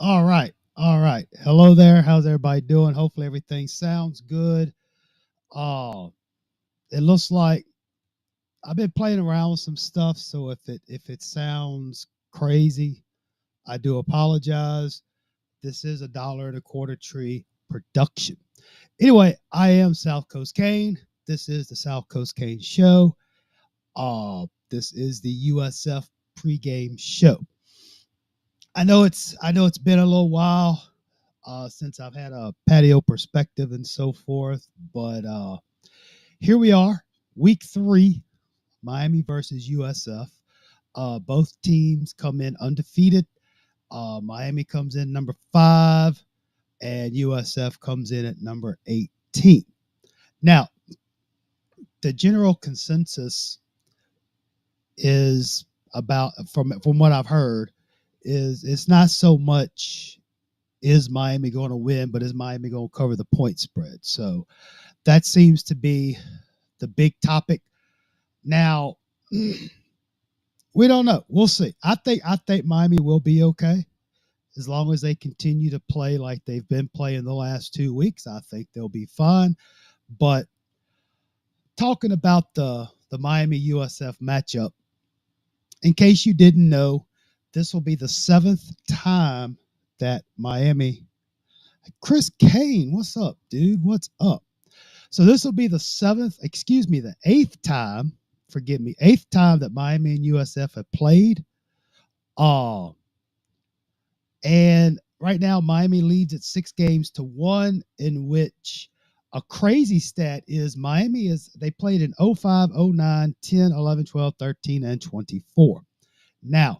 All right. All right. Hello there. How's everybody doing? Hopefully everything sounds good. Uh, it looks like I've been playing around with some stuff, so if it sounds crazy, I do apologize. This is a dollar and a quarter tree production. Anyway, I am South Coast Kane. This is the South Coast Kane Show. This is the USF Pre-Game Show. I know it's been a little while since I've had a patio perspective and so forth. But here we are, week 3, Miami versus USF. Both teams come in undefeated. Miami comes in number 5, and USF comes in at number 18. Now, the general consensus is about from what I've heard is it's not so much is Miami going to win, but is Miami going to cover the point spread? So that seems to be the big topic. Now, we don't know. We'll see. I think Miami will be okay as long as they continue to play like they've been playing the last 2 weeks. I think they'll be fine. But talking about the Miami USF matchup, in case you didn't know, this will be the 7th time that Miami. Chris Kane, what's up, dude? What's up? So this will be the 8th time, forgive me, 8th time that Miami and USF have played. Uh, and right now, Miami leads at 6 games to 1, in which a crazy stat is they played in 05, 09, 10, 11, 12, 13, and 24. Now,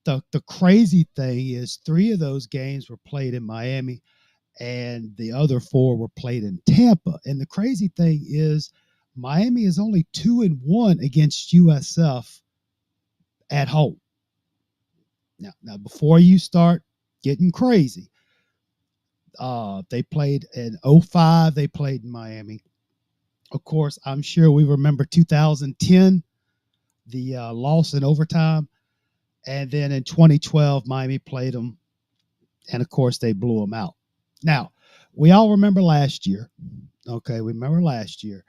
the crazy thing is 3 of those games were played in Miami, and the other 4 were played in Tampa. And the crazy thing is Miami is only 2-1 against USF at home. Now before you start getting crazy, they played in 05. They played in Miami. Of course, I'm sure we remember 2010, the loss in overtime. And then in 2012, Miami played them. And of course, they blew them out. Now, we all remember last year. Okay, we remember last year.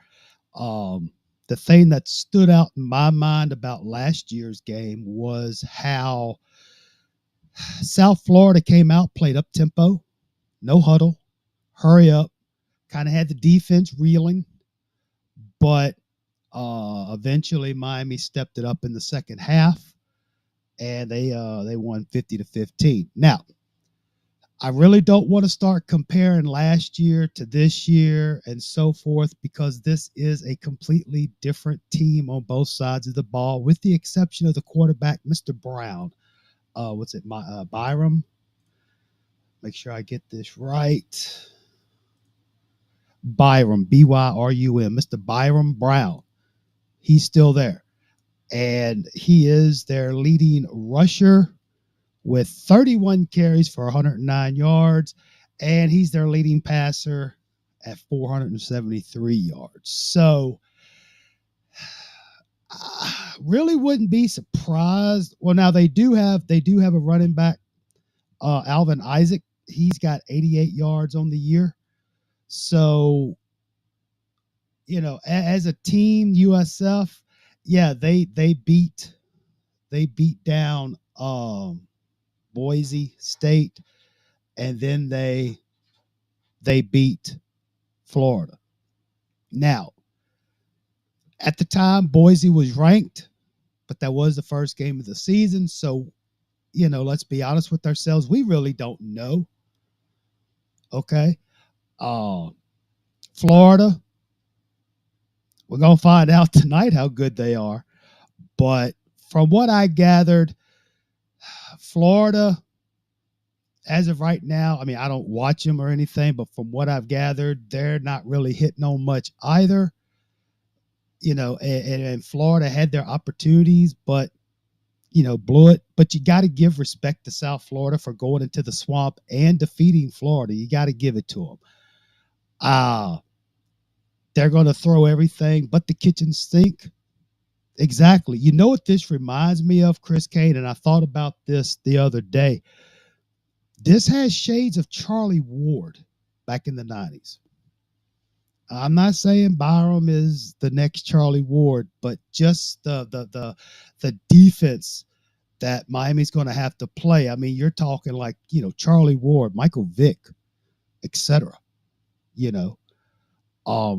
The thing that stood out in my mind about last year's game was how South Florida came out, played up tempo, no huddle, hurry up, kind of had the defense reeling, but eventually Miami stepped it up in the second half, and they won 50-15. Now, I really don't want to start comparing last year to this year and so forth, because this is a completely different team on both sides of the ball, with the exception of the quarterback, Mr. Brown. Byram? Make sure I get this right. Byram, Byrum, Mr. Byram Brown. He's still there. And he is their leading rusher with 31 carries for 109 yards. And he's their leading passer at 473 yards. So I really wouldn't be surprised. Well, now they do have a running back, Alvin Isaac. He's got 88 yards on the year. So, as a team, USF, yeah, they beat down Boise State, and then they beat Florida. Now, at the time, Boise was ranked, but that was the first game of the season. So, let's be honest with ourselves. We really don't know. Okay. Florida, we're going to find out tonight how good they are. But from what I gathered, Florida, as of right now, I mean, I don't watch them or anything, but from what I've gathered, they're not really hitting on much either. And Florida had their opportunities, but, blew it. But you got to give respect to South Florida for going into the swamp and defeating Florida. You got to give it to them. They're going to throw everything but the kitchen sink. Exactly. You know what this reminds me of, Chris Kane? And I thought about this the other day. This has shades of Charlie Ward back in the 90s. I'm not saying Byram is the next Charlie Ward, but just the defense that Miami's going to have to play. I mean, you're talking like, Charlie Ward, Michael Vick, etc. You know,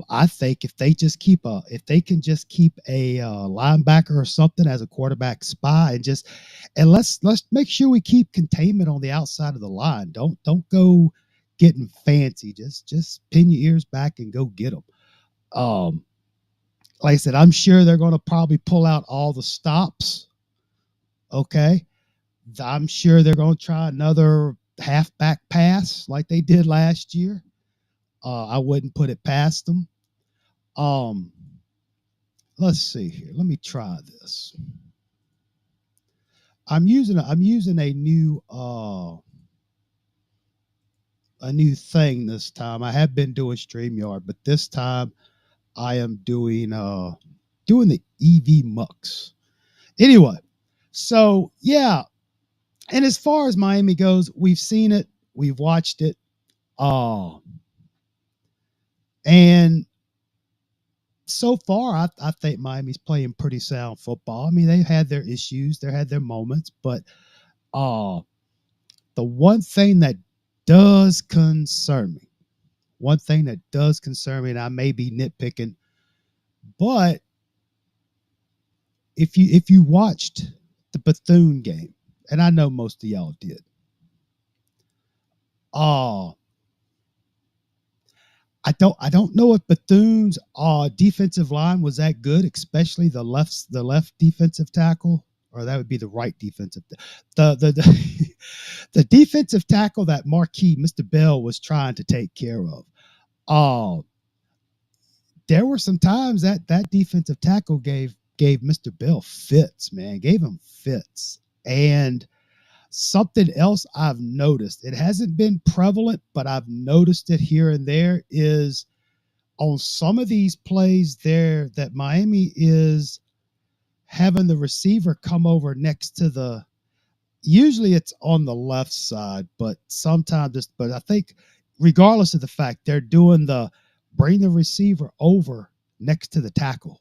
I think if they can just keep a linebacker or something as a quarterback spy, and let's make sure we keep containment on the outside of the line. Don't go getting fancy. Just pin your ears back and go get them. Um, like I said, I'm sure they're going to probably pull out all the stops. Okay, I'm sure they're going to try another halfback pass like they did last year. I wouldn't put it past them. Um, let's see here. Let me try this. I'm using a new thing this time. I have been doing StreamYard, but this time I am doing the EV Mux. Anyway, so yeah, and as far as Miami goes, we've seen it, we've watched it, and so far, I think Miami's playing pretty sound football. I mean, they had their issues, they had their moments, but uh, the one thing that does concern me, and I may be nitpicking, but if you watched the Bethune game, and I know most of y'all did, uh I don't know if Bethune's defensive line was that good, especially the left defensive tackle, or that would be the right defensive. The the defensive tackle that Marquis Mr. Bell was trying to take care of. Uh there were some times that defensive tackle gave Mr. Bell fits, man, gave him fits. And something else I've noticed, it hasn't been prevalent, but I've noticed it here and there, is on some of these plays there that Miami is having the receiver come over next to usually it's on the left side, but but I think regardless of the fact, they're doing the bring the receiver over next to the tackle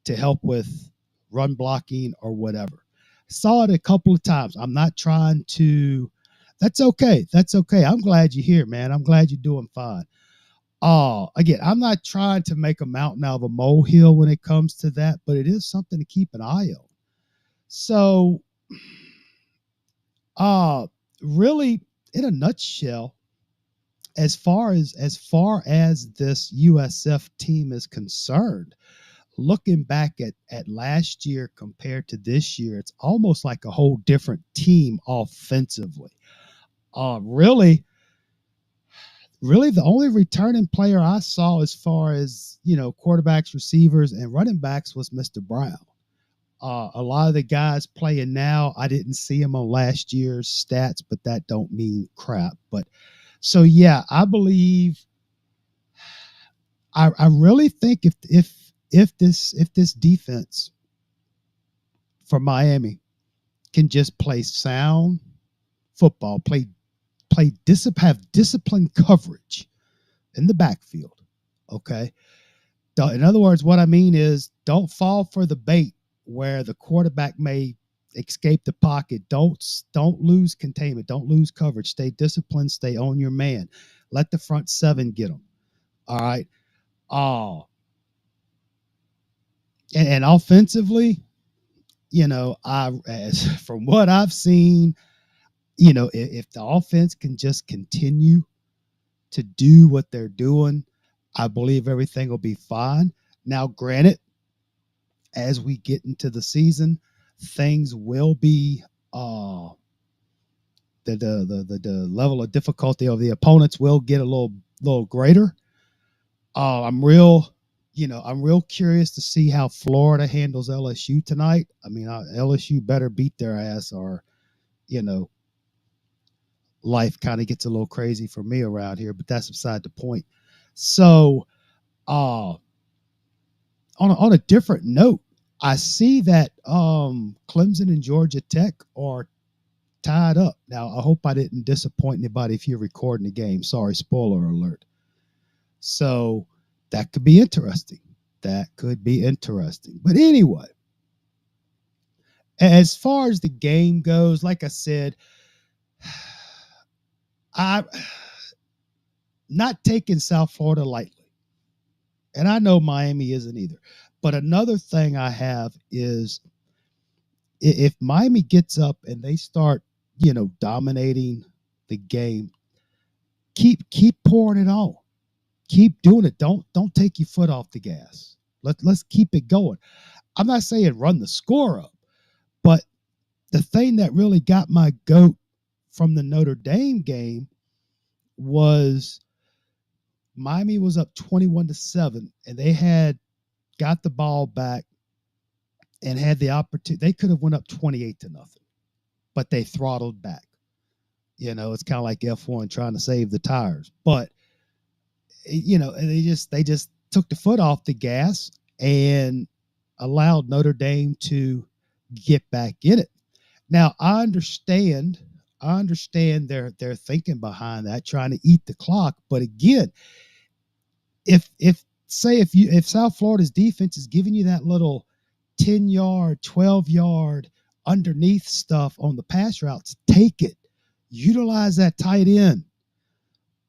to help with run blocking or whatever. Saw it a couple of times. I'm not trying to. That's okay. That's okay. I'm glad you're here, man. I'm glad you're doing fine. Again, I'm not trying to make a mountain out of a molehill when it comes to that, but it is something to keep an eye on. So, uh, really, in a nutshell, as far as this USF team is concerned, looking back at last year compared to this year, it's almost like a whole different team offensively. Really, really the only returning player I saw as far as, quarterbacks, receivers, and running backs was Mr. Brown. A lot of the guys playing now, I didn't see them on last year's stats, but that don't mean crap. But so yeah, I believe I really think if this defense for Miami can just play sound football, have disciplined coverage in the backfield. Okay. In other words, what I mean is don't fall for the bait where the quarterback may escape the pocket. Don't lose containment. Don't lose coverage. Stay disciplined. Stay on your man. Let the front seven get them. All right. Oh, and offensively, from what I've seen, if the offense can just continue to do what they're doing, I believe everything will be fine. Now, granted, as we get into the season, things will be the level of difficulty of the opponents will get a little greater. I'm real curious to see how Florida handles LSU tonight. I mean, LSU better beat their ass, or you know, life kind of gets a little crazy for me around here. But that's beside the point. So, uh, on a different note, I see that Clemson and Georgia Tech are tied up. Now, I hope I didn't disappoint anybody if you're recording the game. Sorry, spoiler alert. So that could be interesting. That could be interesting. But anyway, as far as the game goes, like I said, I'm not taking South Florida lightly. And I know Miami isn't either. But another thing I have is if Miami gets up and they start, dominating the game, keep pouring it on. Keep doing it. Don't take your foot off the gas. Let's keep it going. I'm not saying run the score up, but the thing that really got my goat from the Notre Dame game was Miami was up 21-7, and they had got the ball back and had the opportunity. They could have went up 28-0, but they throttled back. It's kind of like F1 trying to save the tires, but they just took the foot off the gas and allowed Notre Dame to get back in it. Now I understand their thinking behind that, trying to eat the clock. But again, if South Florida's defense is giving you that little 10-yard, 12-yard underneath stuff on the pass routes, take it. Utilize that tight end.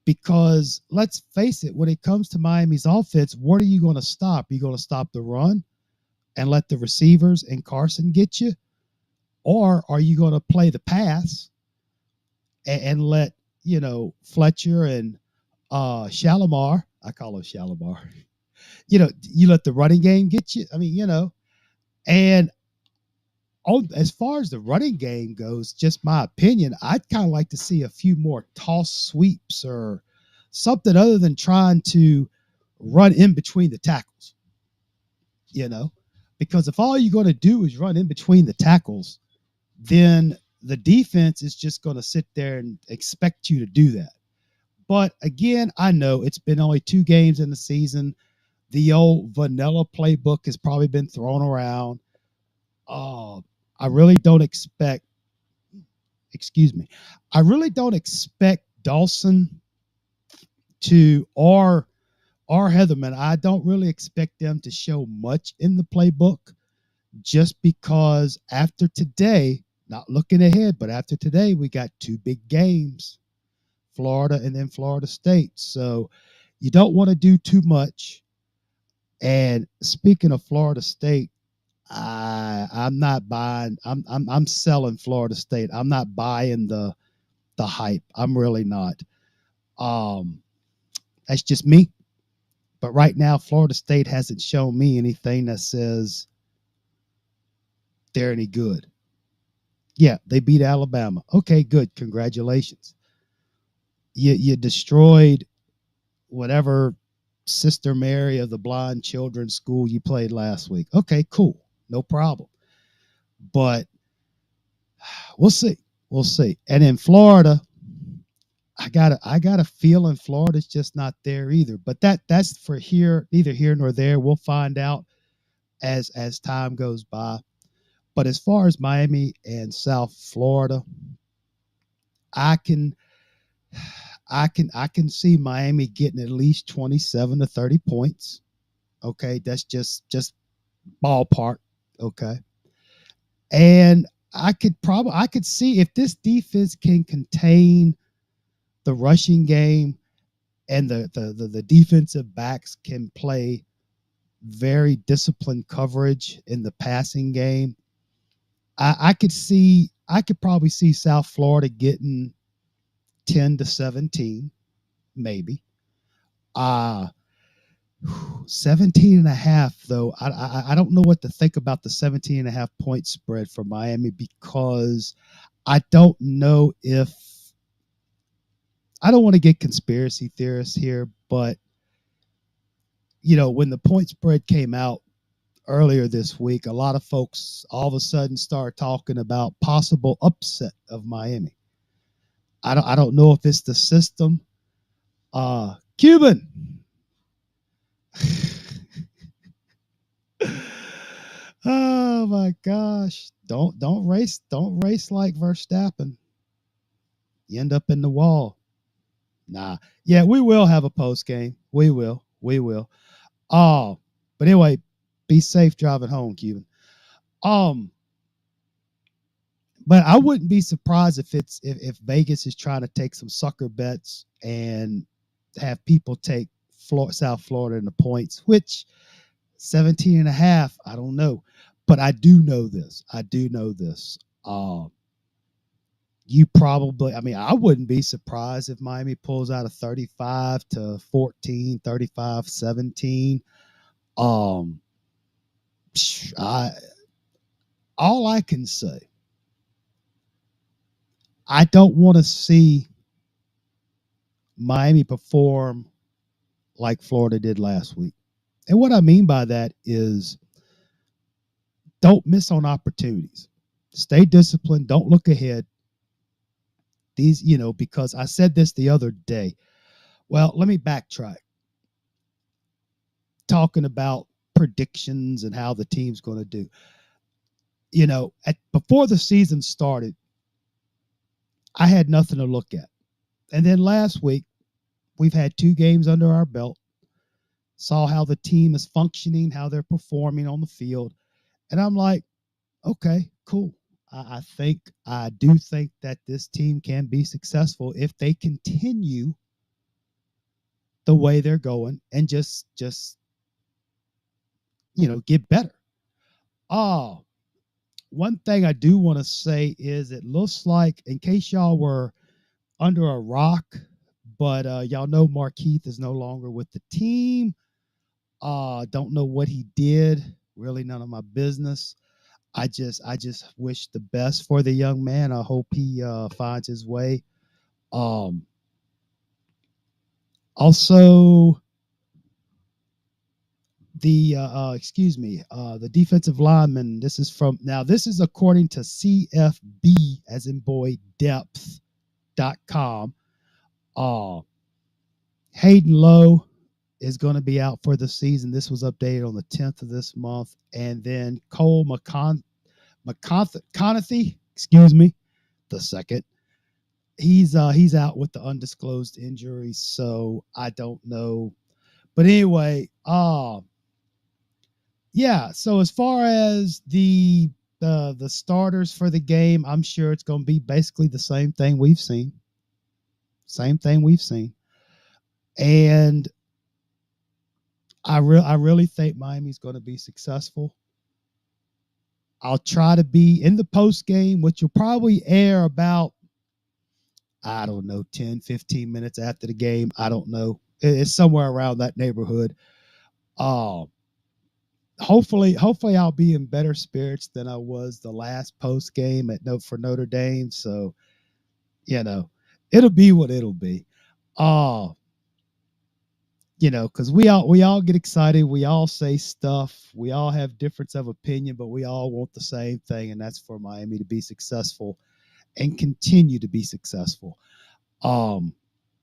Because let's face it, when it comes to Miami's offense, what are you going to stop? Are you going to stop the run and let the receivers and Carson get you? Or are you going to play the pass and let, Fletcher and Shalimar, I call him Shalimar, you let the running game get you? I mean, and as far as the running game goes, just my opinion, I'd kind of like to see a few more toss sweeps or something other than trying to run in between the tackles, because if all you're going to do is run in between the tackles, then the defense is just going to sit there and expect you to do that. But again, I know it's been only 2 games in the season. The old vanilla playbook has probably been thrown around. I really don't expect, I really don't expect Dawson or Heatherman. I don't really expect them to show much in the playbook, just because after today, not looking ahead, but after today, we got 2 big games, Florida and then Florida State. So you don't want to do too much. And speaking of Florida State, I'm not buying. I'm selling Florida State. I'm not buying the hype. I'm really not. That's just me. But right now, Florida State hasn't shown me anything that says they're any good. Yeah, they beat Alabama. Okay, good. Congratulations. You destroyed whatever Sister Mary of the Blind Children's School you played last week. Okay, cool. No problem. But we'll see. We'll see. And in Florida, I got a feeling Florida's just not there either. But that's for neither here nor there. We'll find out as time goes by. But as far as Miami and South Florida, I can see Miami getting at least 27 to 30 points. Okay, that's just ballpark. Okay. And I could see if this defense can contain the rushing game and the defensive backs can play very disciplined coverage in the passing game. I could probably see South Florida getting 10 to 17, maybe. 17 and a half, though. I don't know what to think about the 17 and a half point spread for Miami, because I don't know if, I don't want to get conspiracy theorists here, but when the point spread came out earlier this week, a lot of folks all of a sudden start talking about possible upset of Miami. I don't know if it's the system. Cuban. Oh my gosh. Don't race like Verstappen. You end up in the wall. Nah. Yeah, we will have a post game. We will. We will. Oh, but anyway, be safe driving home, Cuban. Um, but I wouldn't be surprised if Vegas is trying to take some sucker bets and have people take South Florida in the points, which 17 and a half, I don't know. But I do know this. I do know this. You probably, I mean, I wouldn't be surprised if Miami pulls out a 35-14, 35-17. Um, I all I can say, I don't want to see Miami perform like Florida did last week. And what I mean by that is don't miss on opportunities. Stay disciplined. Don't look ahead. These, because I said this the other day. Well, let me backtrack. Talking about predictions and how the team's going to do. Before the season started, I had nothing to look at. And then last week, we've had 2 games under our belt, saw how the team is functioning, how they're performing on the field. And I'm like, okay, cool. I do think that this team can be successful if they continue the way they're going and just get better. Oh, one thing I do want to say is it looks like, in case y'all were under a rock, but y'all know Markeith is no longer with the team. Don't know what he did. Really none of my business. I just wish the best for the young man. I hope he finds his way. Um, Also, the defensive lineman. This is according to CFB, as in boy, depth.com. Uh, Hayden Lowe is going to be out for the season. This was updated on the 10th of this month. And then Cole McConaughey, the second. He's out with the undisclosed injury, so I don't know. But anyway, yeah. So as far as the starters for the game, I'm sure it's going to be basically the same thing we've seen. Same thing we've seen, and I really think Miami's going to be successful. I'll try to be in the post game, which will probably air about, I don't know, 10, 15 minutes after the game. I don't know. It's somewhere around that neighborhood. Uh, hopefully I'll be in better spirits than I was the last post game for Notre Dame. So, it'll be what it'll be. Uh, because we all get excited, we all say stuff, we all have difference of opinion, but we all want the same thing, and that's for Miami to be successful and continue to be successful. Um,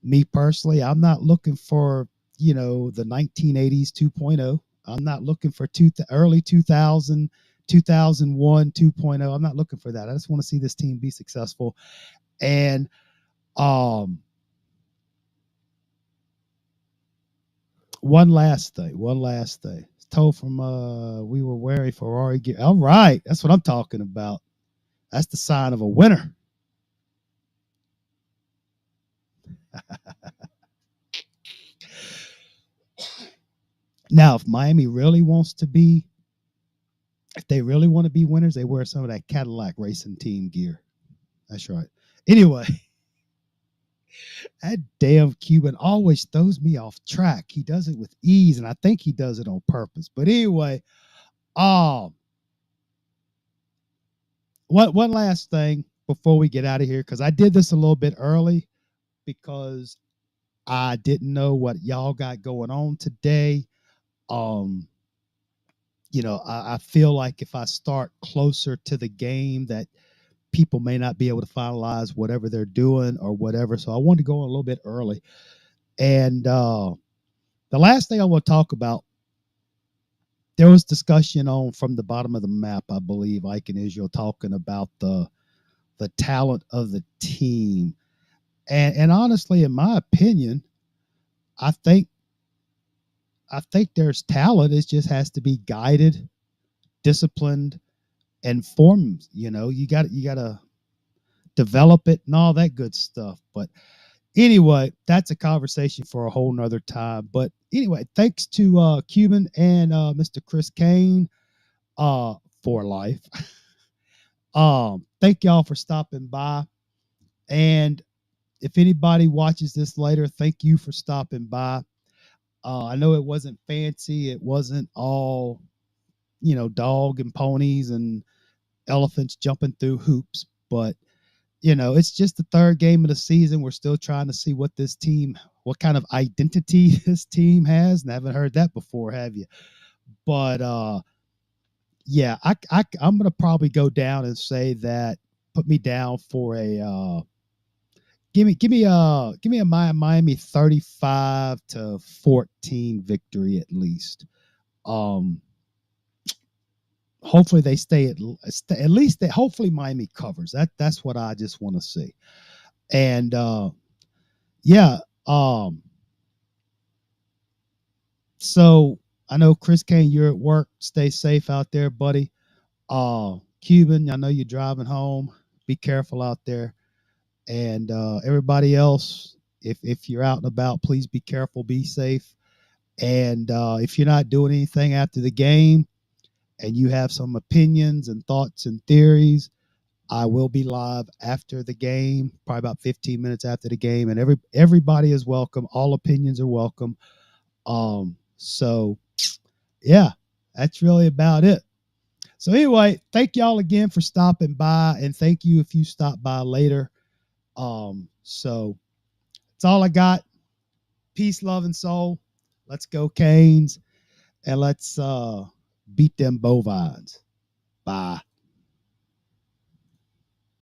Me personally, I'm not looking for the 1980s 2.0. I'm not looking for early 2000, 2001 2.0. I'm not looking for that. I just want to see this team be successful. And one last thing. Told from we were wearing Ferrari gear. All right, that's what I'm talking about. That's the sign of a winner. Now, if Miami really wants to be, if they really want to be winners, they wear some of that Cadillac racing team gear. That's right. Anyway, that damn Cuban always throws me off track. He does it with ease, and I think he does it on purpose. But anyway, one last thing before we get out of here, because I did this a little bit early because I didn't know what y'all got going on today. I feel like if I start closer to the game that people may not be able to finalize whatever they're doing or whatever. So I wanted to go a little bit early. And the last thing I want to talk about, there was discussion on From the Bottom of the Map, I believe, Ike and Israel talking about the talent of the team. And honestly, in my opinion, I think I think there's talent. It just has to be guided, disciplined, and formed. You got to develop it and all that good stuff. But anyway, that's a conversation for a whole nother time. But anyway, thanks to Cuban and Mr. Chris Kane uh, for life. Thank y'all for stopping by. And if anybody watches this later, thank you for stopping by. I know it wasn't fancy. It wasn't all, dog and ponies and elephants jumping through hoops, but it's just the third game of the season. We're still trying to see what kind of identity this team has. And I haven't heard that before, have you? But yeah, I'm gonna probably go down and say that. Put me down for a give me a Miami 35-14 victory at least. Um, Hopefully they stay at least. Hopefully Miami covers. That's what I just want to see. And yeah. So I know Chris Kane, you're at work. Stay safe out there, buddy. Cuban, I know you're driving home. Be careful out there. And everybody else, if you're out and about, please be careful, be safe. And if you're not doing anything after the game and you have some opinions and thoughts and theories, I will be live after the game, probably about 15 minutes after the game, and everybody is welcome. All opinions are welcome. So yeah, that's really about it. So anyway, thank y'all again for stopping by, and thank you if you stop by later. So that's all I got. Peace, love, and soul. Let's go Canes, and let's beat them bovines. Bye.